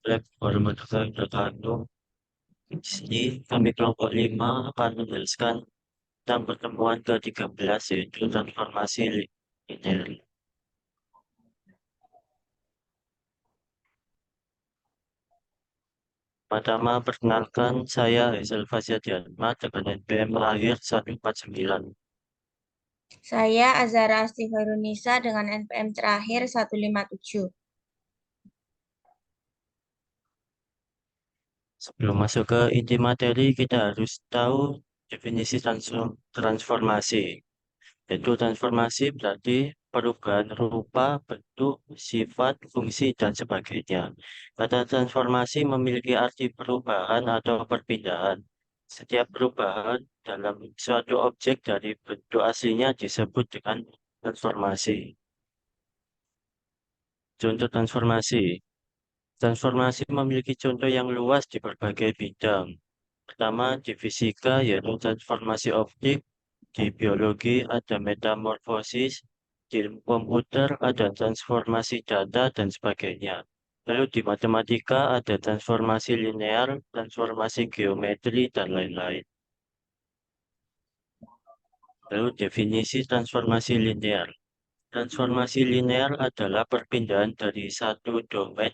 Warahmatullahi wabarakatuh. Di sini kami kelompok 5 akan menjelaskan tentang pertemuan ke-13 yaitu transformasi linear. Pertama, perkenalkan saya Hazel Fasyadiatma dengan NPM lahir 149. Saya Azara Astigharunisa dengan NPM terakhir 157. Sebelum masuk ke inti materi, kita harus tahu definisi transformasi. Yaitu transformasi berarti perubahan rupa, bentuk, sifat, fungsi, dan sebagainya. Kata transformasi memiliki arti perubahan atau perpindahan. Setiap perubahan dalam suatu objek dari bentuk aslinya disebut dengan transformasi. Contoh transformasi. Transformasi memiliki contoh yang luas di berbagai bidang. Pertama, di fisika yaitu transformasi optik, di biologi ada metamorfosis, di ilmu komputer ada transformasi data dan sebagainya. Lalu di matematika ada transformasi linear, transformasi geometri, dan lain-lain. Lalu definisi transformasi linear. Transformasi linear adalah perpindahan dari satu domain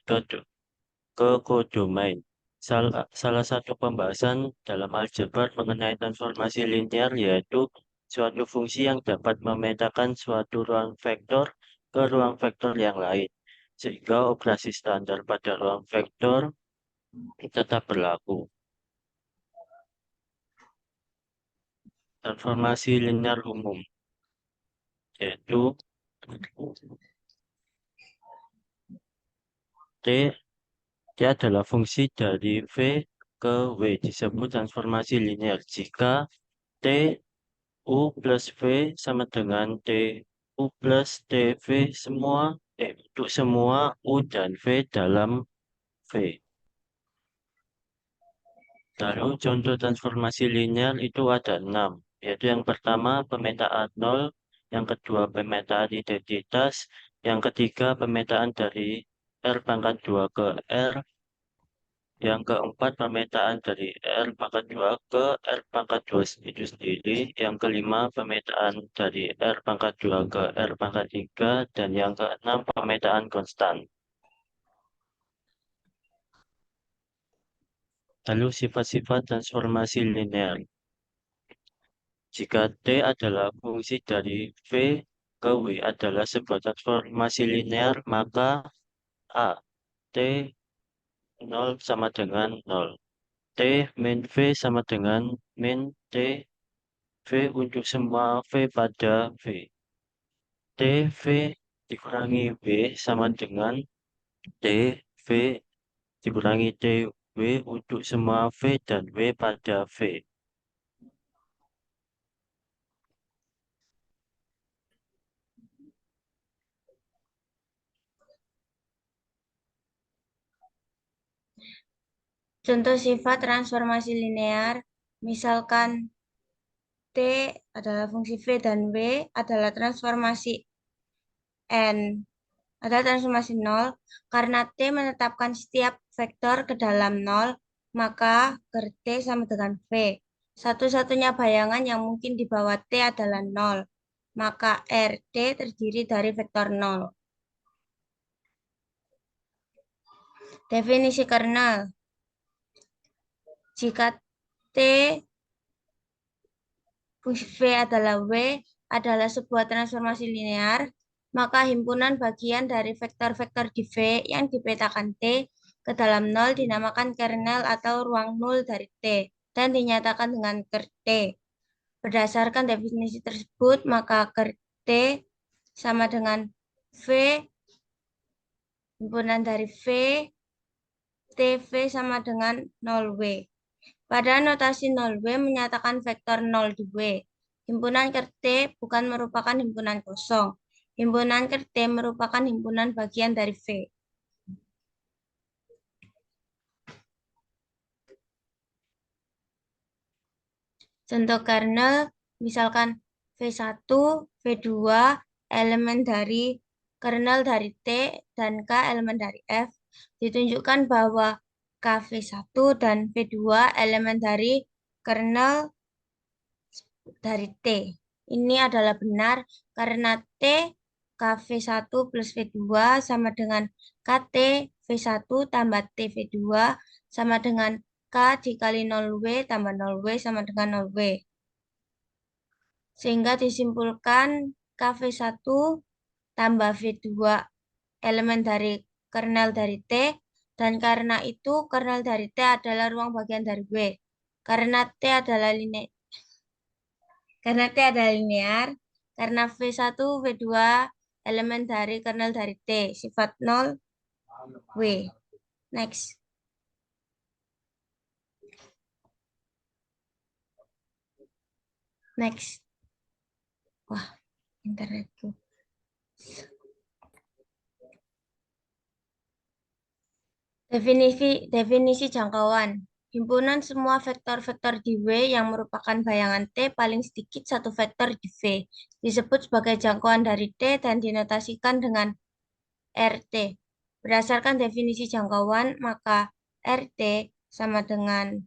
ke kodomain. Salah satu pembahasan dalam aljabar mengenai transformasi linear yaitu suatu fungsi yang dapat memetakan suatu ruang vektor ke ruang vektor yang lain, sehingga operasi standar pada ruang vektor tetap berlaku. Transformasi linear umum yaitu T, T adalah fungsi dari V ke W disebut transformasi linear jika T U plus V sama dengan T U plus TV semua, untuk semua U dan V dalam V. Lalu contoh transformasi linear itu ada 6, yaitu yang pertama pemetaan 0, yang kedua pemetaan identitas, yang ketiga pemetaan dari R pangkat 2 ke R, yang keempat, pemetaan dari R pangkat 2 ke R pangkat 2 itu sendiri. Yang kelima, pemetaan dari R pangkat 2 ke R pangkat 3. Dan yang keenam, pemetaan konstan. Lalu sifat-sifat transformasi linear. Jika T adalah fungsi dari V ke W adalah sebuah transformasi linear, maka A, T 0 sama dengan 0. T min V sama dengan min T V untuk semua V pada V. TV dikurangi W sama dengan TV dikurangi TW untuk semua V dan W pada V. Contoh sifat transformasi linear, misalkan T adalah fungsi V dan W adalah transformasi N adalah transformasi 0. Karena T menetapkan setiap vektor ke dalam 0, maka ker T sama dengan V. Satu-satunya bayangan yang mungkin di bawah T adalah 0, maka RT terdiri dari vektor 0. Definisi kernel. Jika T fungsi V adalah W adalah sebuah transformasi linear, maka himpunan bagian dari vektor-vektor di V yang dipetakan T ke dalam 0 dinamakan kernel atau ruang nol dari T dan dinyatakan dengan ker T. Berdasarkan definisi tersebut, maka ker T sama dengan V himpunan dari V TV sama dengan 0W. Pada notasi 0W menyatakan vektor 0 di W. Himpunan ker T bukan merupakan himpunan kosong. Himpunan ker T merupakan himpunan bagian dari V. Contoh kernel, misalkan V1, V2, elemen dari kernel dari T, dan K elemen dari F. Ditunjukkan bahwa KV1 dan V2 elemen dari kernel dari T. Ini adalah benar karena T KV1 plus V2 sama dengan KT V1 tambah T V2 sama dengan K dikali 0W tambah 0W sama dengan 0W. Sehingga disimpulkan KV1 tambah V2 elemen dari kernel dari T, dan karena itu kernel dari T adalah ruang bagian dari W. Karena T adalah linear, karena V1, V2 elemen dari kernel dari T, sifat 0, W. Next. Next. Wah, internetku. Definisi jangkauan. Himpunan semua vektor-vektor di W yang merupakan bayangan T paling sedikit satu vektor di V disebut sebagai jangkauan dari T dan dinotasikan dengan RT. Berdasarkan definisi jangkauan, maka RT sama dengan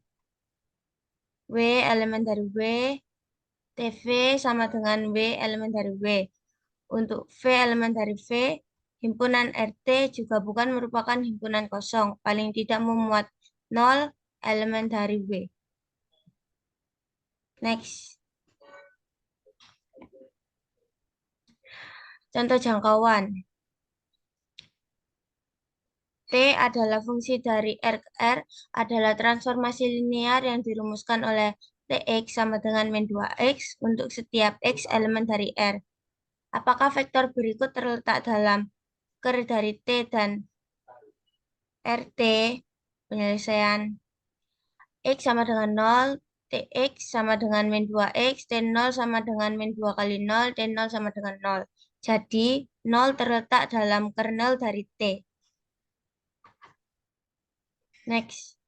W elemen dari W, TV sama dengan W elemen dari W. Untuk V elemen dari V, himpunan RT juga bukan merupakan himpunan kosong, paling tidak memuat 0 elemen dari W. Next. Contoh jangkauan. T adalah fungsi dari R ke R adalah transformasi linear yang dirumuskan oleh Tx sama dengan min 2x untuk setiap x elemen dari R. Apakah vektor berikut terletak dalam ker dari T dan RT? Penyelesaian X sama dengan 0, Tx sama dengan min 2x, T0 sama dengan min 2 kali 0, T0 sama dengan 0. Jadi, 0 terletak dalam kernel dari T. Next.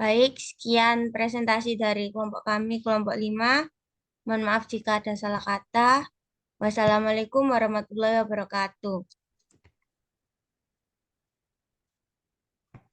Baik, sekian presentasi dari kelompok kami, kelompok 5. Mohon maaf jika ada salah kata. Wassalamualaikum warahmatullahi wabarakatuh.